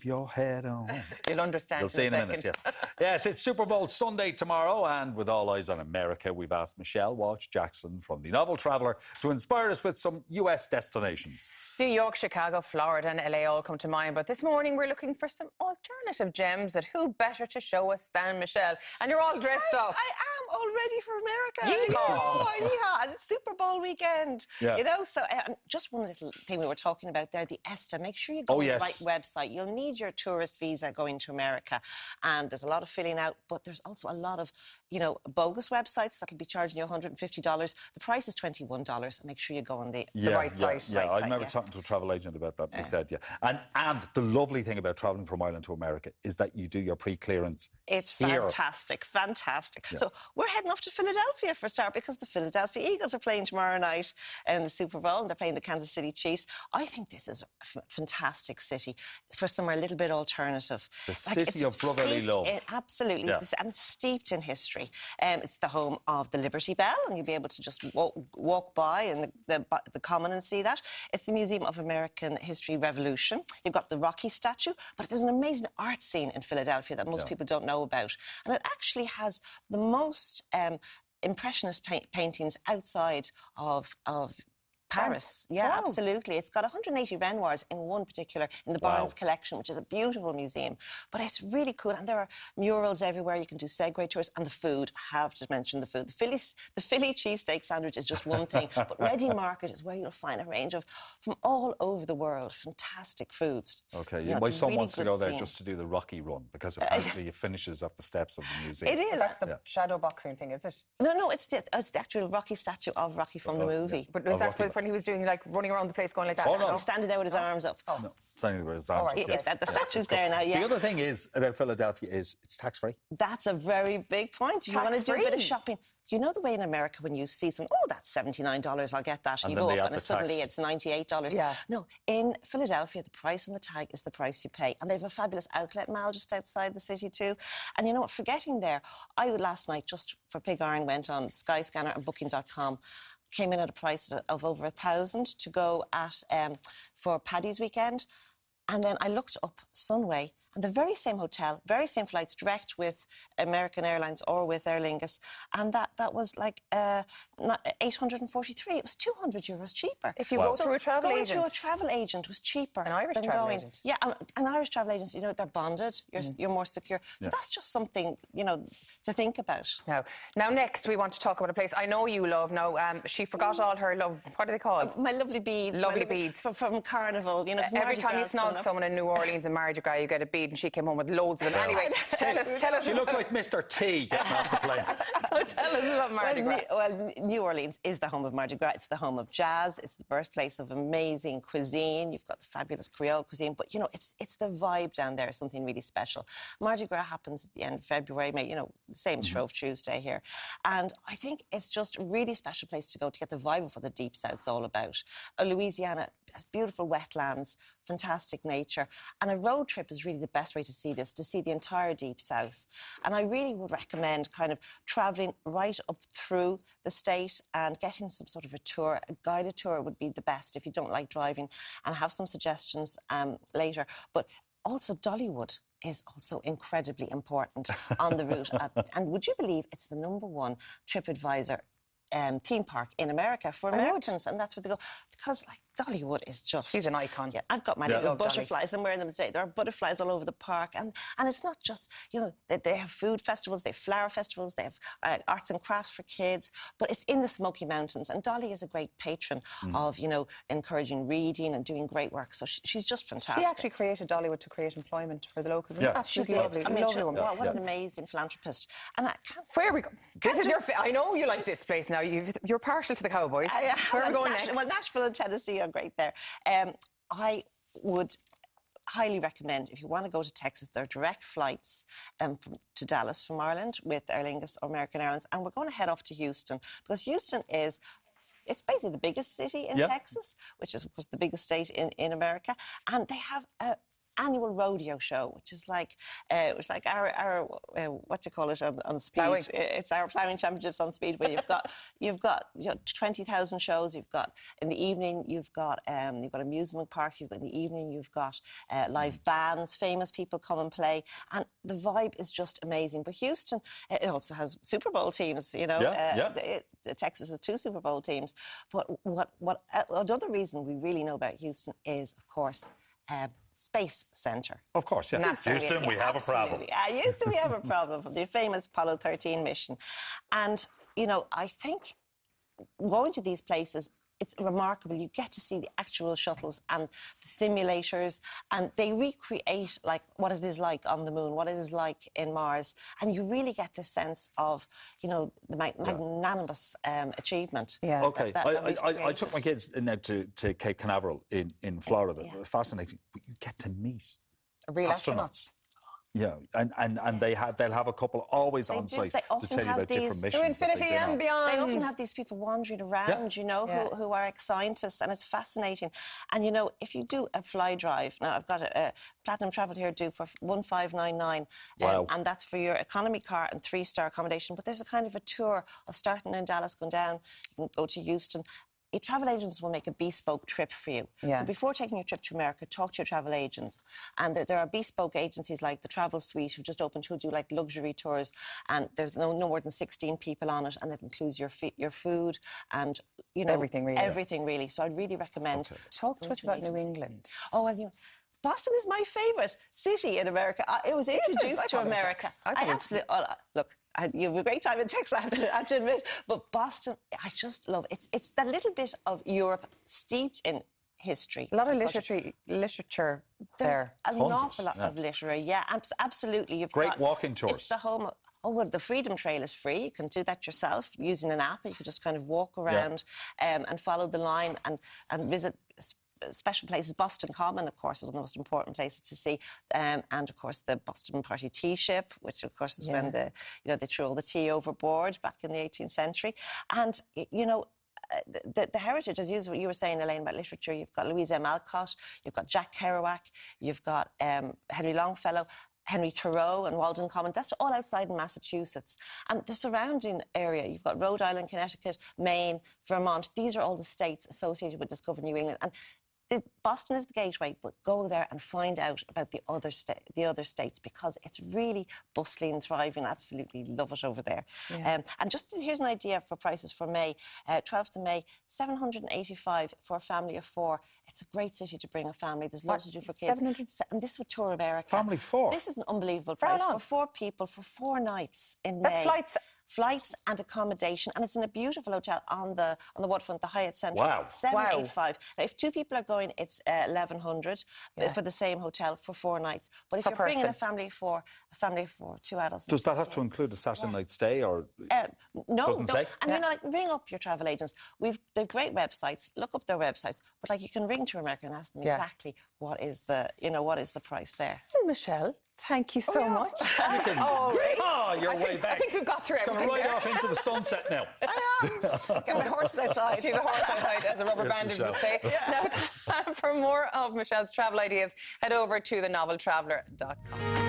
keep your head on. You'll understand. You'll see in a minute, yes. Yes, it's Super Bowl Sunday tomorrow, and with all eyes on America, we've asked Michelle Walsh-Jackson from The Novel Traveller to inspire us with some US destinations. New York, Chicago, Florida and LA all come to mind, but this morning we're looking for some alternative gems that who better to show us than Michelle. And you're all dressed up. I am all ready for America. Yeehaw. Yeehaw. And it's Super Bowl weekend. Yeah. You know, so just one little thing we were talking about there, the ESTA. Make sure you go on the right website. You'll need your tourist visa going to America. And there's a lot of filling out, but there's also a lot of, you know, bogus websites that'll be charging you $150. The price is $21. Make sure you go on the right site. Yeah, I remember talking to a travel agent about that. They said, and the lovely thing about travelling from Ireland to America is that you do your pre-clearance. It's fantastic, fantastic. Yeah. So we're heading off to Philadelphia for a start because the Philadelphia Eagles are playing tomorrow night in the Super Bowl, and they're playing the Kansas City Chiefs. I think this is a fantastic city for somewhere a little bit alternative. The city of brotherly love. Absolutely, and it's steeped in history. It's the home of the Liberty Bell, and you'll be able to just walk by in the Common and see that. It's the Museum of American History Revolution. You've got the Rocky statue, but there's an amazing art scene in Philadelphia that most people don't know about. And it actually has the most impressionist paintings outside of Paris. Yeah, absolutely. It's got 180 Renoirs in one particular, in the Barnes collection, which is a beautiful museum. But it's really cool, and there are murals everywhere. You can do Segway tours, and the food. I have to mention the food. The Philly cheesesteak sandwich is just one thing, but Ready Market is where you'll find a range of, from all over the world, fantastic foods. Okay, you know, my son really wants to go there scene. just to do the Rocky run, because apparently it finishes at the steps of the museum. It is. That's the shadow boxing thing, is it? No, it's the actual Rocky statue of Rocky from the movie. But was that when he was doing, like, running around the place going like that? Oh, no. He's standing there with his arms up. Oh, no. Standing with his arms up. The statue's there now, The other thing is about Philadelphia is it's tax-free. That's a very big point. If you want to do a bit of shopping. You know the way in America when you see some, oh, that's $79, I'll get that. And you go up and suddenly it's $98. Yeah. No, in Philadelphia, the price on the tag is the price you pay. And they have a fabulous outlet mall just outside the city too. And you know what, forgetting there, I last night, just for pig iron, went on Skyscanner and Booking.com. Came in at a price of over $1,000 to go at for Paddy's weekend. And then I looked up Sunway, and the very same hotel, very same flights, direct with American Airlines or with Aer Lingus, and that was like $843. It was €200 cheaper. If you go through a travel agent. Going through a travel agent was cheaper. An Irish travel agent. Yeah, an Irish travel agent, you know, they're bonded, you're more secure. So that's just something, you know, to think about. Now next we want to talk about a place I know you love. Now, she forgot all her love, what do they call it? My lovely beads. Lovely beads. From Carnival, you know. Every time you snog someone in New Orleans and Mardi Gras, you get a bead, and she came home with loads of them. Anyway, tell us. You look like Mr. T getting off the plane. Tell us about Mardi Gras. Well, New Orleans is the home of Mardi Gras. It's the home of jazz. It's the birthplace of amazing cuisine. You've got the fabulous Creole cuisine, but you know, it's the vibe down there is something really special. Mardi Gras happens at the end of February, you know, the same as Shrove Tuesday here, and I think it's just a really special place to go to get the vibe of what the Deep South's all about. Louisiana has beautiful wetlands, fantastic nature, and a road trip is really the best way to see this, to see the entire Deep South. And I really would recommend kind of travelling right up through the state and getting some sort of a tour. A guided tour would be the best if you don't like driving, and have some suggestions later. But also Dollywood is also incredibly important on the route. And would you believe it's the #1 TripAdvisor theme park in America for Americans, and that's where they go, because like Dollywood is just... She's an icon. Yeah, I've got my little butterflies. I'm wearing them today. There are butterflies all over the park, and it's not just, you know, they have food festivals, they have flower festivals, they have arts and crafts for kids, but it's in the Smoky Mountains, and Dolly is a great patron of, you know, encouraging reading and doing great work, so she's just fantastic. She actually created Dollywood to create employment for the locals. Yeah. Absolutely lovely. I mean, lovely woman. what an amazing philanthropist. And I can't... Where we go? This is your... I know you like this place now. You're partial to the Cowboys. Where are we going next? Well, Nashville and Tennessee are great there. I would highly recommend, if you want to go to Texas, there are direct flights to Dallas from Ireland with Aer Lingus or American Airlines, and we're going to head off to Houston, because Houston is... It's basically the biggest city in Texas, which is, of course, the biggest state in America, and they have annual rodeo show, which is like it was like our what do you call it on speed? Ploughing. It's our ploughing championships on speed, where you've got 20,000 shows. You've got in the evening you've got amusement parks. You've got in the evening you've got live bands, famous people come and play, and the vibe is just amazing. But Houston, it also has Super Bowl teams. You know, Texas has 2 Super Bowl teams. But another reason we really know about Houston is, of course, Space Center. Of course, yeah. Absolutely. Houston, we have a problem. Houston, we have a problem from the famous Apollo 13 mission. And, you know, I think going to these places, it's remarkable. You get to see the actual shuttles and the simulators, and they recreate like what it is like on the moon, what it is like in Mars, and you really get this sense of, you know, the magnanimous achievement. Yeah. Okay, I took my kids now to Cape Canaveral in Florida. It was fascinating. But you get to meet Real astronauts. Yeah, and they'll have a couple always on site to tell you about different missions. To infinity and beyond. They often have these people wandering around, you know, who are ex-scientists, and it's fascinating. And, you know, if you do a fly drive, now I've got a Platinum Travel here due for 1599, and that's for your economy car and 3-star accommodation. But there's a kind of a tour of starting in Dallas, going down, you can go to Houston. Your travel agents will make a bespoke trip for you. Yeah. So before taking your trip to America, talk to your travel agents. And there are bespoke agencies like the Travel Suite, who just opened, who do like luxury tours, and there's no more than 16 people on it, and it includes your food and, you know, everything really. Everything really. So I'd really recommend. Talk to us about New England. Oh, well, you know, Boston is my favourite city in America. It was introduced to America. I absolutely look. You have a great time in Texas, I have to admit. But Boston, I just love it. It's that little bit of Europe steeped in history. A lot of literature there. There's an awful lot of literature. Yeah, absolutely. You've great walking tours. It's the home of, well, the Freedom Trail is free. You can do that yourself using an app. You can just kind of walk around and follow the line and visit special places. Boston Common, of course, is one of the most important places to see, and of course the Boston Party tea ship, which of course is when they threw all the tea overboard back in the 18th century. And you know, the heritage, as you were saying, Elaine, about literature, you've got Louise M. Alcott, you've got Jack Kerouac, you've got Henry Longfellow, Henry Thoreau and Walden Common. That's all outside in Massachusetts. And the surrounding area, you've got Rhode Island, Connecticut, Maine, Vermont. These are all the states associated with Discover New England. And Boston is the gateway, but go there and find out about the other states, because it's really bustling, thriving. Absolutely love it over there. Yeah. And just here's an idea for prices for May. 12th of May, $785 for a family of 4. It's a great city to bring a family. There's lots to do for kids. And this would tour America. Family 4. This is an unbelievable price for 4 people for 4 nights in May. That's flights and accommodation, and it's in a beautiful hotel on the waterfront, the Hyatt Centre. Wow. $785. Now, if 2 people are going, it's $1,100 for the same hotel for 4 nights. But if you're bringing a family of 4, 2 adults. Does that have to include a Saturday night stay, or no? Say? And you know, like, ring up your travel agents. They've great websites. Look up their websites. But like, you can ring to America and ask them exactly what is the price there. Michelle, thank you so much. You're way back. I think we've got through everything. Going right off into the sunset now. Get my horses outside. See the horse outside, as a rubber band would say. Now, for more of Michelle's travel ideas, head over to thenoveltraveller.com.